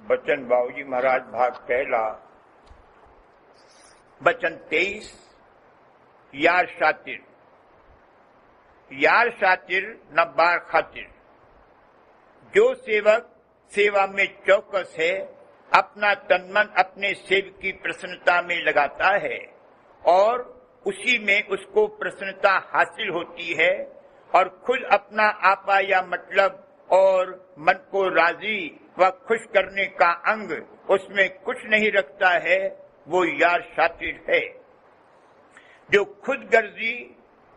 बचन बाबूजी महाराज भाग पहला, बचन 23। यार शातिर, यार शातिर न बार खातिर। जो सेवक सेवा में चौकस है, अपना तन मन अपने सेवक की प्रसन्नता में लगाता है और उसी में उसको प्रसन्नता हासिल होती है और खुद अपना आपा या मतलब और मन को राजी व खुश करने का अंग उसमें कुछ नहीं रखता है, वो यार शातिर है। जो खुद गर्जी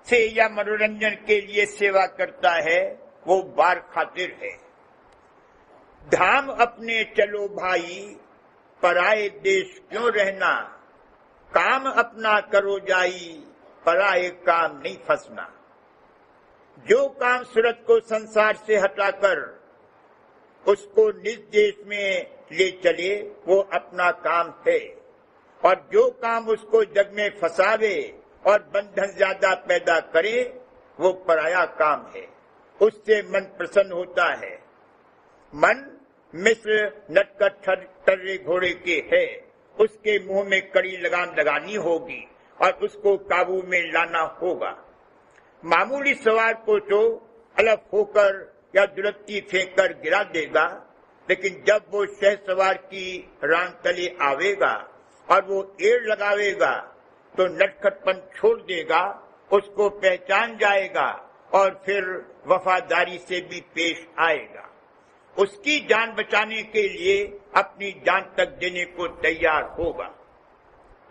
से या मनोरंजन के लिए सेवा करता है, वो बार खातिर है। धाम अपने चलो भाई, पराए देश क्यों रहना। काम अपना करो जाई, पराए काम नहीं फंसना। जो काम सूरत को संसार से हटाकर उसको निज देश में ले चले, वो अपना काम है। और जो काम उसको जग में फंसावे और बंधन ज्यादा पैदा करे, वो पराया काम है। उससे मन प्रसन्न होता है। मन मिस्र नटखट टर्रे घोड़े के है, उसके मुंह में कड़ी लगाम लगानी होगी और उसको काबू में लाना होगा। मामूली सवार को तो अलग होकर या दुलत्ती फेंक कर गिरा देगा, लेकिन जब वो शह सवार की रान तले आवेगा और वो एड़ लगावेगा तो नटखटपन छोड़ देगा, उसको पहचान जाएगा और फिर वफादारी से भी पेश आएगा। उसकी जान बचाने के लिए अपनी जान तक देने को तैयार होगा।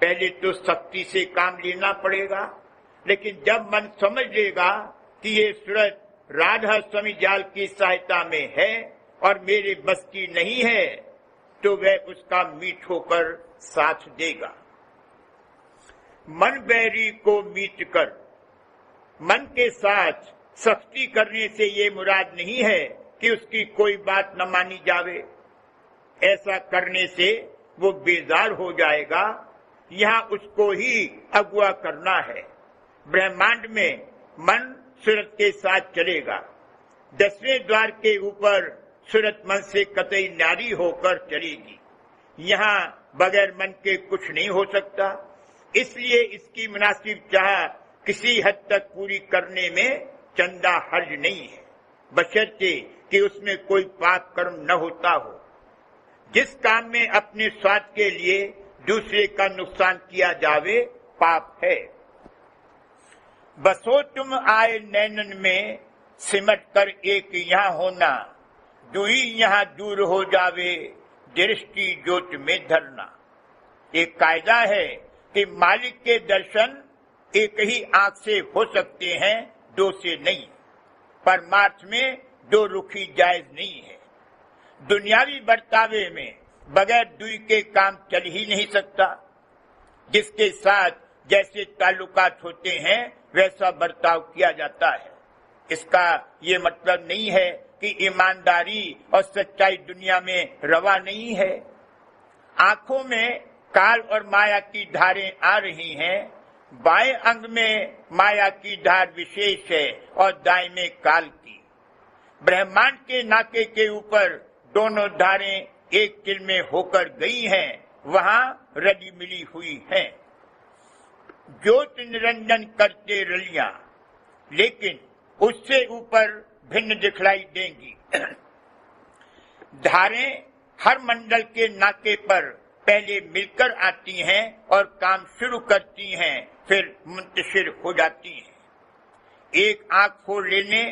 पहले तो सख्ती से काम लेना पड़ेगा, लेकिन जब मन समझ लेगा कि ये सूरत राधा स्वामी जाल की सहायता में है और मेरे बस की नहीं है, तो वह उसका मीठ होकर साथ देगा। मन बैरी को मीट कर। मन के साथ सख्ती करने से ये मुराद नहीं है कि उसकी कोई बात न मानी जावे। ऐसा करने से वो बेजार हो जाएगा। यहाँ उसको ही अगुवा करना है। ब्रह्मांड में मन सूरत के साथ चलेगा। 10वें द्वार के ऊपर सूरत मन से कतई न्यारी होकर चलेगी। यहाँ बगैर मन के कुछ नहीं हो सकता, इसलिए इसकी मुनासिब चाह किसी हद तक पूरी करने में चंदा हर्ज नहीं है, बशर्ते कि उसमें कोई पाप कर्म न होता हो। जिस काम में अपने स्वार्थ के लिए दूसरे का नुकसान किया जावे, पाप है। बसो तुम आए नैनन में, सिमट कर एक यहाँ होना। दुई यहाँ दूर हो जावे, दृष्टि ज्योत में धरना। एक कायदा है कि मालिक के दर्शन एक ही आंख से हो सकते हैं, दो से नहीं। परमार्थ में दो रुखी जायज नहीं है। दुनियावी बर्तावे में बगैर दुई के काम चल ही नहीं सकता। जिसके साथ जैसे ताल्लुकात होते हैं, वैसा बर्ताव किया जाता है। इसका ये मतलब नहीं है कि ईमानदारी और सच्चाई दुनिया में रवा नहीं है। आंखों में काल और माया की धारें आ रही हैं। बाएं अंग में माया की धार विशेष है और दाएं में काल की। ब्रह्मांड के नाके के ऊपर दोनों धारें एक तिल में होकर गई हैं, वहां रली मिली हुई हैं। ज्योत निरंजन करते रलियां, लेकिन उससे ऊपर भिन्न दिखलाई देंगी। धारें हर मंडल के नाके पर पहले मिलकर आती हैं और काम शुरू करती हैं, फिर मुंतशिर हो जाती हैं। एक आंख फोड़ लेने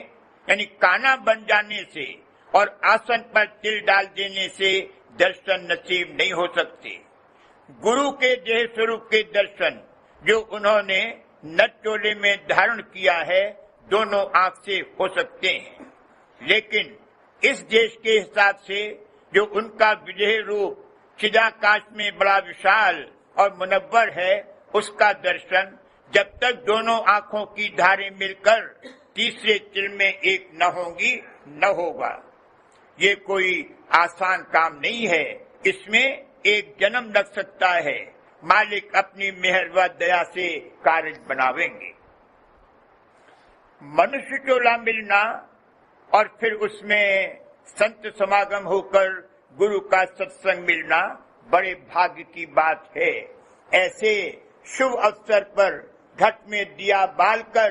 यानी काना बन जाने से और आसन पर तिल डाल देने से दर्शन नसीब नहीं हो सकते। गुरु के देह स्वरूप के दर्शन जो उन्होंने नटचोले में धारण किया है, दोनों आंख से हो सकते हैं, लेकिन इस देश के हिसाब से जो उनका विदेह रूप चिदाकाश में बड़ा विशाल और मुनव्वर है, उसका दर्शन जब तक दोनों आंखों की धारें मिलकर तीसरे तिल में एक न होंगी, न होगा। ये कोई आसान काम नहीं है। इसमें एक जन्म लग सकता है। मालिक अपनी मेहर व दया से कार्य बनावेंगे। मनुष्य टोला मिलना और फिर उसमें संत समागम होकर गुरु का सत्संग मिलना बड़े भाग्य की बात है। ऐसे शुभ अवसर पर घट में दिया बालकर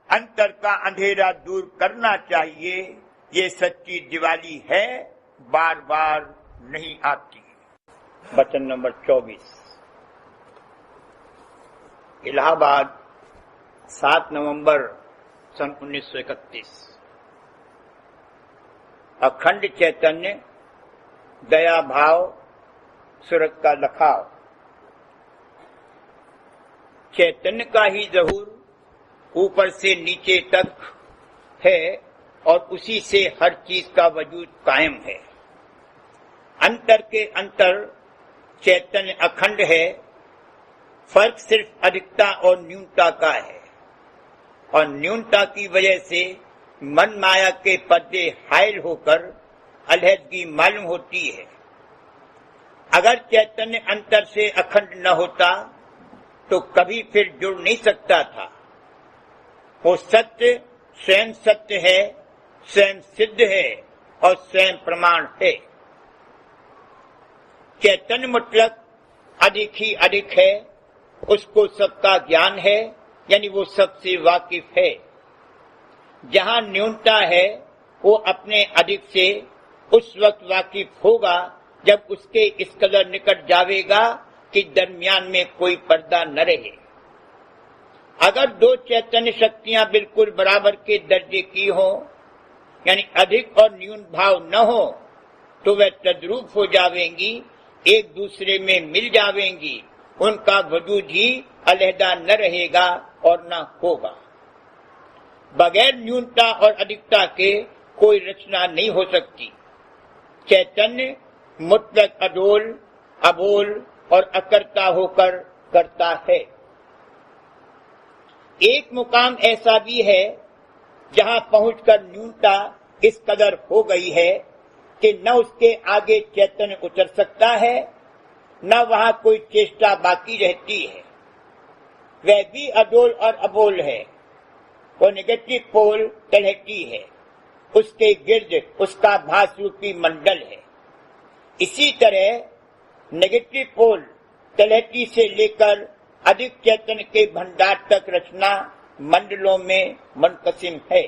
अंतर का अंधेरा दूर करना चाहिए। ये सच्ची दिवाली है, बार बार नहीं आती। वचन नंबर 24। इलाहाबाद 7 नवंबर सन 1931। अखंड चैतन्य, दया भाव, सूरत का लखाव। चैतन्य का ही ज़हूर ऊपर से नीचे तक है और उसी से हर चीज का वजूद कायम है। अंतर के अंतर चैतन्य अखंड है, फर्क सिर्फ अधिकता और न्यूनता का है और न्यूनता की वजह से मन माया के पर्दे हायल होकर अलहदगी मालूम होती है। अगर चैतन्य अंतर से अखंड न होता तो कभी फिर जुड़ नहीं सकता था। वो सत्य स्वयं सत्य है, स्वयं सिद्ध है और स्वयं प्रमाण है। चैतन्य मुतलक अधिक ही अधिक है, उसको सबका ज्ञान है, यानी वो सबसे वाकिफ है। जहां न्यूनता है वो अपने अधिक से उस वक्त वाकिफ होगा जब उसके इस कदर निकट जावेगा कि दरमियान में कोई पर्दा न रहे। अगर दो चैतन्य शक्तियां बिल्कुल बराबर के दर्जे की हो, यानी अधिक और न्यून भाव न हो, तो वह तद्रूप हो जावेंगी, एक दूसरे में मिल जावेंगी, उनका वजूद ही अलहदा न रहेगा और न होगा। बगैर न्यूनता और अधिकता के कोई रचना नहीं हो सकती। चैतन्य मुतलक अडोल, अबोल और अकर्ता होकर करता है। एक मुकाम ऐसा भी है जहां पहुंचकर न्यूनता इस कदर हो गई है कि न उसके आगे चैतन्य उतर सकता है, न वहां कोई चेष्टा बाकी रहती है। वह भी अडोल और अबोल है। वो नेगेटिव पोल तलहटी है, उसके गिर्द उसका भास रूपी मंडल है। इसी तरह नेगेटिव पोल तलहटी से लेकर अधिक चैतन्य के भंडार तक रचना मंडलों में मुनकसिम है।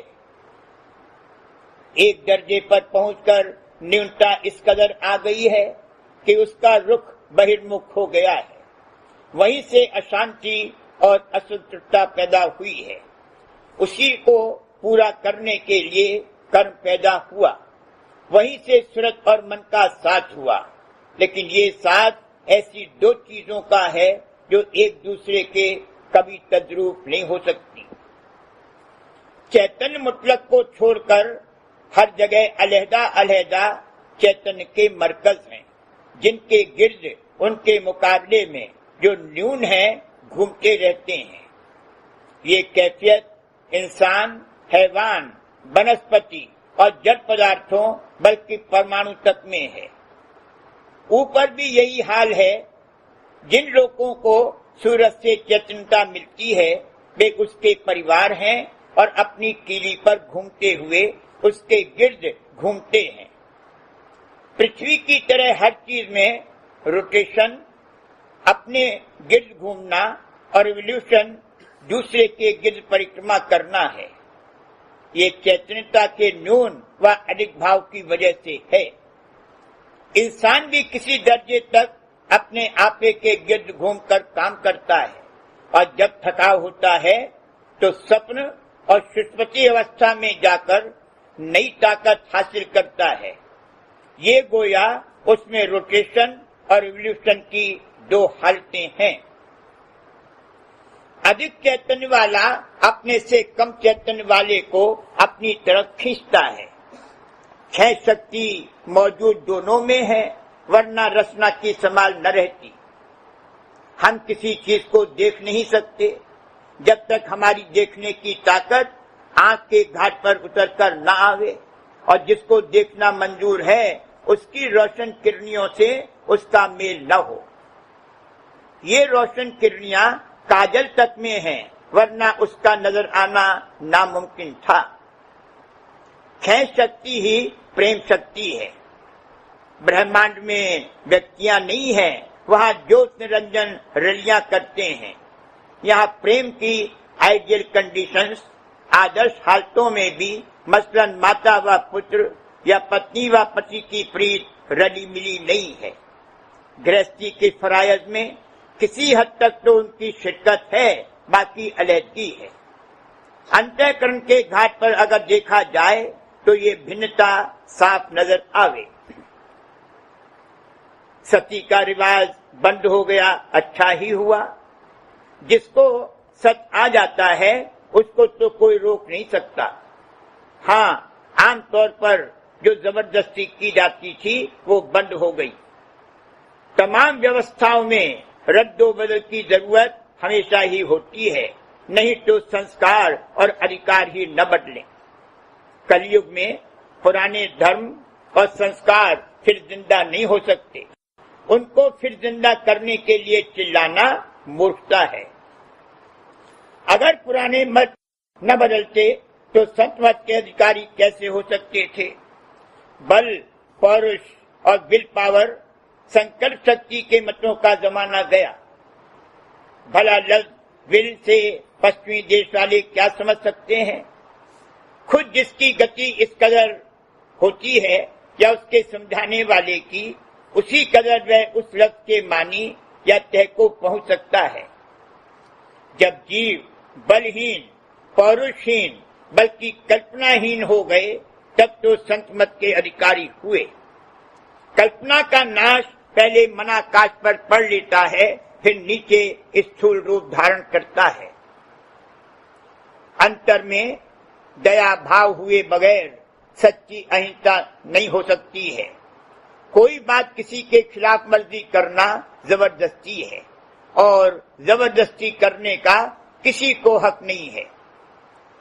एक दर्जे पर पहुंचकर न्यूनता इस कदर आ गई है कि उसका रुख बहिर्मुख हो गया है। वहीं से अशांति और असंतुष्टता पैदा हुई है। उसी को पूरा करने के लिए कर्म पैदा हुआ। वहीं से सूरत और मन का साथ हुआ। लेकिन ये साथ ऐसी दो चीजों का है जो एक दूसरे के कभी तद्रूप नहीं हो सकती। चैतन्य मुतलक को छोड़कर हर जगह अलहदा अलहदा चैतन्य के मरकज हैं, जिनके गिर्द उनके मुकाबले में जो न्यून है घूमते रहते हैं। ये कैफियत इंसान, हैवान, वनस्पति और जड़ पदार्थों बल्कि परमाणु तक में है। ऊपर भी यही हाल है। जिन लोगों को सूरज से चैतन्यता मिलती है वे उसके परिवार हैं और अपनी कीली पर घूमते हुए उसके गिर्द घूमते हैं। पृथ्वी की तरह हर चीज में रोटेशन, अपने गिर्द घूमना और रिवोल्यूशन दूसरे के गिर्द परिक्रमा करना है। ये चैतन्यता के न्यून व अधिक भाव की वजह से है। इंसान भी किसी दर्जे तक अपने आपे के गिर्द घूमकर काम करता है और जब थकाव होता है तो स्वप्न और सुषुप्ति अवस्था में जाकर नई ताकत हासिल करता है। ये गोया उसमें रोटेशन और रिवोल्यूशन की दो हालतें हैं। अधिक चैतन्य वाला अपने से कम चैतन्य वाले को अपनी तरफ खींचता है। छह शक्ति मौजूद दोनों में है, वरना रचना की संभाल न रहती। हम किसी चीज को देख नहीं सकते जब तक हमारी देखने की ताकत आंख के घाट पर उतरकर न आवे, और जिसको देखना मंजूर है उसकी रोशन किरणियों से उसका मेल न हो। ये रोशन किरणियां काजल तक में हैं, वरना उसका नजर आना नामुमकिन था। क्षय शक्ति ही प्रेम शक्ति है। ब्रह्मांड में व्यक्तियां नहीं है, वहां ज्योत निरंजन रलियां करते हैं। यहाँ प्रेम की आइडियल कंडीशंस आदर्श हालतों में भी मसलन माता व पुत्र या पत्नी व पति की प्रीत रली मिली नहीं है। गृहस्थी के फरायज में किसी हद तक तो उनकी शिरकत है, बाकी अलहदगी है। अंतःकरण के घाट पर अगर देखा जाए तो ये भिन्नता साफ नजर आवे। सती का रिवाज बंद हो गया, अच्छा ही हुआ। जिसको सच आ जाता है उसको तो कोई रोक नहीं सकता। हाँ, आमतौर पर जो जबरदस्ती की जाती थी वो बंद हो गई। तमाम व्यवस्थाओं में रद्दोबदल की जरूरत हमेशा ही होती है, नहीं तो संस्कार और अधिकार ही न बदलें। कलयुग में पुराने धर्म और संस्कार फिर जिंदा नहीं हो सकते। उनको फिर जिंदा करने के लिए चिल्लाना मूर्खता है। अगर पुराने मत न बदलते तो संत मत के अधिकारी कैसे हो सकते थे? बल, पौरुष और विल पावर, संकल्प शक्ति के मतों का जमाना गया। भला लफ्ज विल से पश्चिमी देश वाले क्या समझ सकते हैं? खुद जिसकी गति इस कदर होती है या उसके समझाने वाले की, उसी कदर वह उस लफ्ज के मानी या तह को पहुंच सकता है। जब जीव बलहीन, पौरुषहीन बल्कि कल्पनाहीन हो गए, तब तो संत मत के अधिकारी हुए। कल्पना का नाश पहले मनाकाश पर पड़ लेता है, फिर नीचे स्थूल रूप धारण करता है। अंतर में दया भाव हुए बगैर सच्ची अहिंसा नहीं हो सकती है। कोई बात किसी के खिलाफ मर्जी करना जबरदस्ती है और जबरदस्ती करने का किसी को हक नहीं है।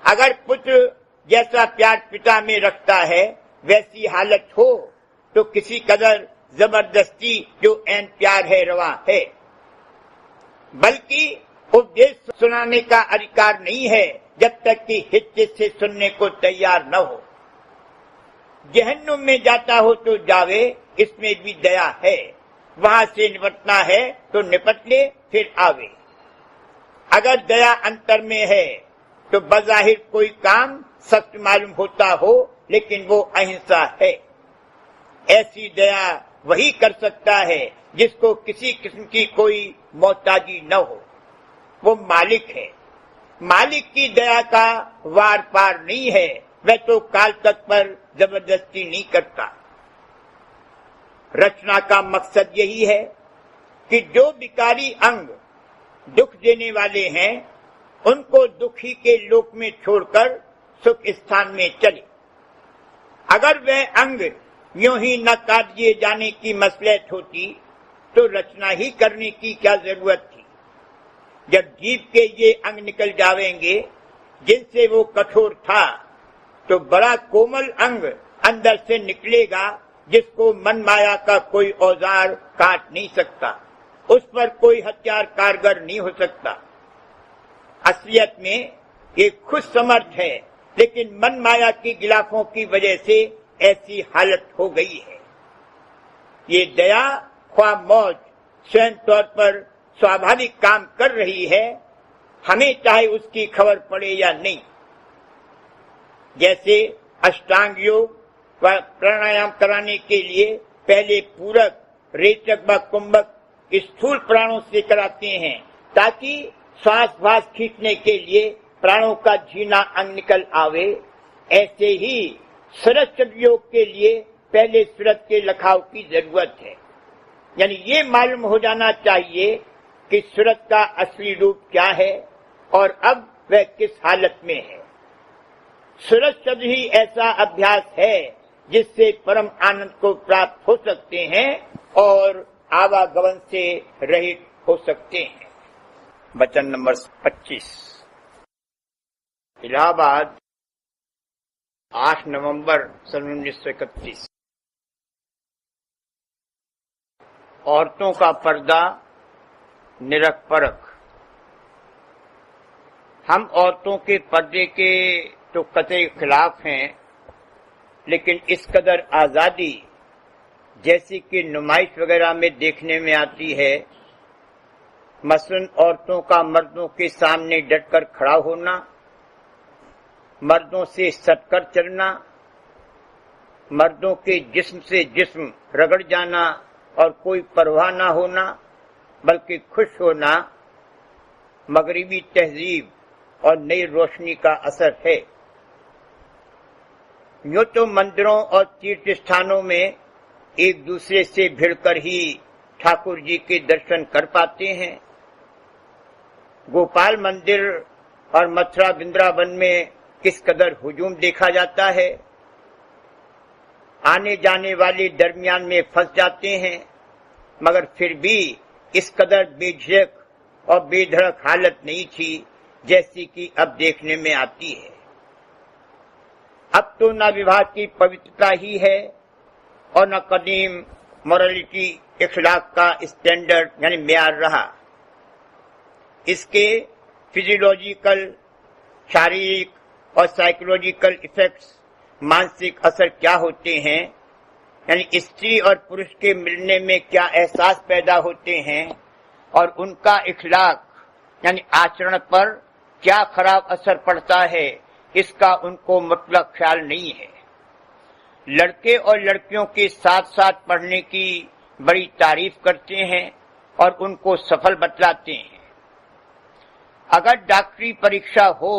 अगर पुत्र जैसा प्यार पिता में रखता है वैसी हालत हो तो किसी कदर जबरदस्ती जो ऐन प्यार है रवा है। बल्कि उपदेश सुनाने का अधिकार नहीं है जब तक कि हित से सुनने को तैयार न हो। जहन्नुम में जाता हो तो जावे, इसमें भी दया है। वहां से निपटना है तो निपट ले, फिर आवे। अगर दया अंतर में है तो बज़ाहिर कोई काम सख्त मालूम होता हो, लेकिन वो अहिंसा है। ऐसी दया वही कर सकता है जिसको किसी किस्म की कोई मोहताजी न हो। वो मालिक है। मालिक की दया का वार पार नहीं है। वह तो काल तक पर जबरदस्ती नहीं करता। रचना का मकसद यही है कि जो विकारी अंग दुख देने वाले हैं उनको दुखी के लोक में छोड़कर सुख स्थान में चले। अगर वह अंग यूं ही न काट दिए जाने की मसलहत होती तो रचना ही करने की क्या जरूरत थी। जब जीव के ये अंग निकल जावेंगे जिनसे वो कठोर था, तो बड़ा कोमल अंग अंदर से निकलेगा जिसको मन माया का कोई औजार काट नहीं सकता, उस पर कोई हथियार कारगर नहीं हो सकता। असलियत में ये खुद समर्थ है, लेकिन मन माया की गिलाफों की वजह से ऐसी हालत हो गई है। ये दया ख्वाह मौज स्वयं तौर पर स्वाभाविक काम कर रही है, हमें चाहे उसकी खबर पड़े या नहीं। जैसे अष्टांग योग व प्राणायाम कराने के लिए पहले पूरक, रेचक व कुंभक स्थूल प्राणों से कराते हैं ताकि श्वास भास खींचने के लिए प्राणों का झीना अंग निकल आवे। ऐसे ही सरस योग के लिए पहले सूरत के लखाव की जरूरत है। यानी ये मालूम हो जाना चाहिए कि सूरत का असली रूप क्या है और अब वह किस हालत में है। सूरत शब्द ही ऐसा अभ्यास है जिससे परम आनंद को प्राप्त हो सकते हैं और आवागमन से रहित हो सकते हैं। वचन नंबर 25। इलाहाबाद 8 नवंबर सन 1931। औरतों का पर्दा निरख परख। हम औरतों के पर्दे के तो कतई खिलाफ हैं, लेकिन इस कदर आजादी जैसी कि नुमाइश वगैरह में देखने में आती है, मसलन औरतों का मर्दों के सामने डटकर खड़ा होना, मर्दों से सटकर चलना, मर्दों के जिस्म से जिस्म रगड़ जाना और कोई परवाह ना होना बल्कि खुश होना मगरिबी तहजीब और नई रोशनी का असर है। यूं तो मंदिरों और तीर्थ स्थानों में एक दूसरे से भिड़कर ही ठाकुर जी के दर्शन कर पाते हैं। गोपाल मंदिर और मथुरा वृंदावन में किस कदर हुजूम देखा जाता है। आने जाने वाले दरमियान में फंस जाते हैं, मगर फिर भी इस कदर बेझिझक और बेधड़क हालत नहीं थी जैसी कि अब देखने में आती है। अब तो न विवाह की पवित्रता ही है और न कदीम मोरालिटी इखलाक का स्टैंडर्ड यानी मेयार रहा। इसके फिजियोलॉजिकल, शारीरिक और साइकोलॉजिकल इफेक्ट्स, मानसिक असर क्या होते हैं, यानी स्त्री और पुरुष के मिलने में क्या एहसास पैदा होते हैं और उनका इखलाक यानी आचरण पर क्या खराब असर पड़ता है, इसका उनको मुतलक ख्याल नहीं है। लड़के और लड़कियों के साथ साथ पढ़ने की बड़ी तारीफ करते हैं और उनको सफल बतलाते हैं। अगर डॉक्टरी परीक्षा हो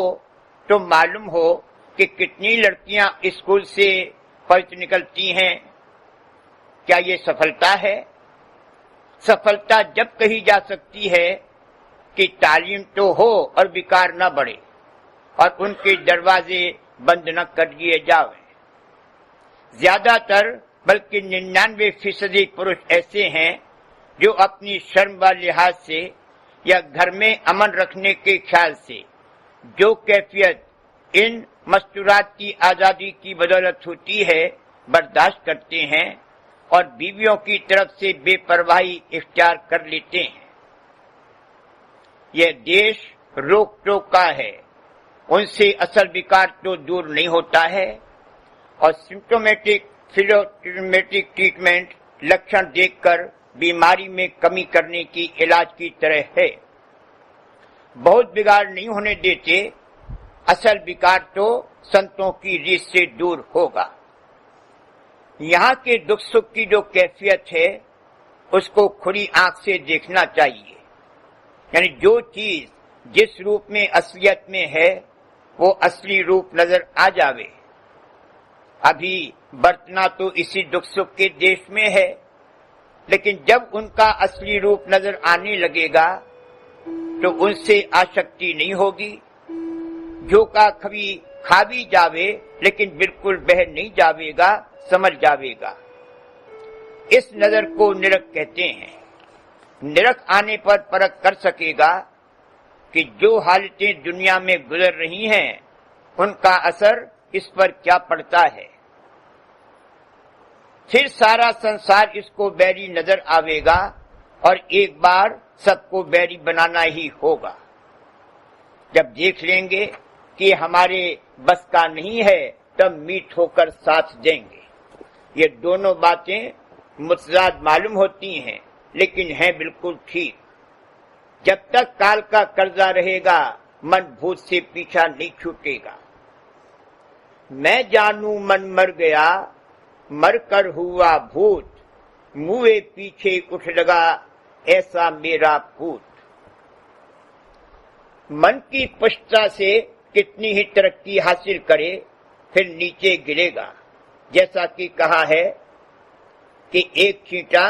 तो मालूम हो कि कितनी लड़कियां स्कूल से पढ़ निकलती हैं। क्या ये सफलता है? सफलता जब कही जा सकती है कि तालीम तो हो और विकार न बढ़े और उनके दरवाजे बंद न कर दिए जाए। ज्यादातर बल्कि 99% पुरुष ऐसे हैं जो अपनी शर्म व लिहाज से या घर में अमन रखने के ख्याल से जो कैफियत इन मस्तूरात की आजादी की बदौलत होती है बर्दाश्त करते हैं और बीवियों की तरफ से बेपरवाही इख्तियार कर लेते हैं। यह देश रोक टोक का है, उनसे असल विकार तो दूर नहीं होता है और सिम्टोमेटिक फिलोमेटिक ट्रीटमेंट लक्षण देखकर बीमारी में कमी करने की इलाज की तरह है। बहुत बिगाड़ नहीं होने देते, असल विकार तो संतों की रीत से दूर होगा। यहाँ के दुख सुख की जो कैफियत है उसको खुली आंख से देखना चाहिए, यानी जो चीज जिस रूप में असलियत में है वो असली रूप नजर आ जावे। अभी बरतना तो इसी दुख सुख के देश में है, लेकिन जब उनका असली रूप नजर आने लगेगा तो उनसे आसक्ति नहीं होगी। जो का कभी खा भी जावे लेकिन बिल्कुल बह नहीं जावेगा, समझ जावेगा। इस नजर को निरख कहते हैं। निरख आने पर परख कर सकेगा कि जो हालतें दुनिया में गुजर रही हैं उनका असर इस पर क्या पड़ता है। फिर सारा संसार इसको बैरी नजर आवेगा और एक बार सबको बैरी बनाना ही होगा। जब देख लेंगे कि हमारे बस का नहीं है तब मीठ होकर साथ देंगे। ये दोनों बातें मुतजाद मालूम होती हैं लेकिन हैं बिल्कुल ठीक। जब तक काल का कर्जा रहेगा मन भूत से पीछा नहीं छूटेगा। मैं जानू मन मर गया, मर कर हुआ भूत, मुए पीछे उठ लगा ऐसा मेरा पूत। मन की पुष्टता से कितनी ही तरक्की हासिल करे फिर नीचे गिरेगा। जैसा कि कहा है कि एक चींटा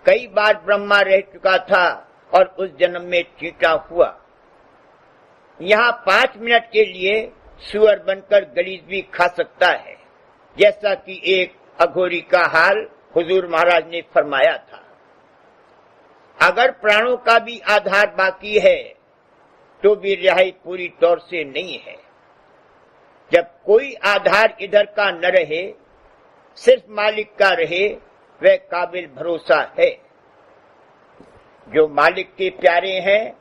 कई बार ब्रह्मा रह चुका था और उस जन्म में चींटा हुआ। यहाँ 5 मिनट के लिए सुअर बनकर गलीज भी खा सकता है, जैसा कि एक अघोरी का हाल हुजूर महाराज ने फरमाया था। अगर प्राणों का भी आधार बाकी है तो भी रिहाई पूरी तौर से नहीं है। जब कोई आधार इधर का न रहे, सिर्फ मालिक का रहे, वह काबिल भरोसा है। जो मालिक के प्यारे हैं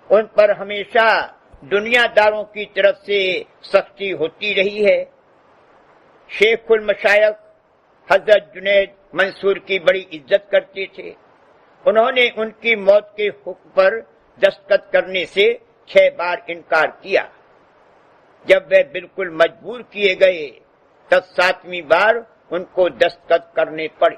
उन पर हमेशा दुनियादारों की तरफ से सख्ती होती रही है। शेखुल मशायख हजरत जुनैद मंसूर की बड़ी इज्जत करते थे। उन्होंने उनकी मौत के हुक्म पर दस्तखत करने से 6 बार इनकार किया। जब वे बिल्कुल मजबूर किए गए तब 7वीं बार उनको दस्तखत करने पड़े।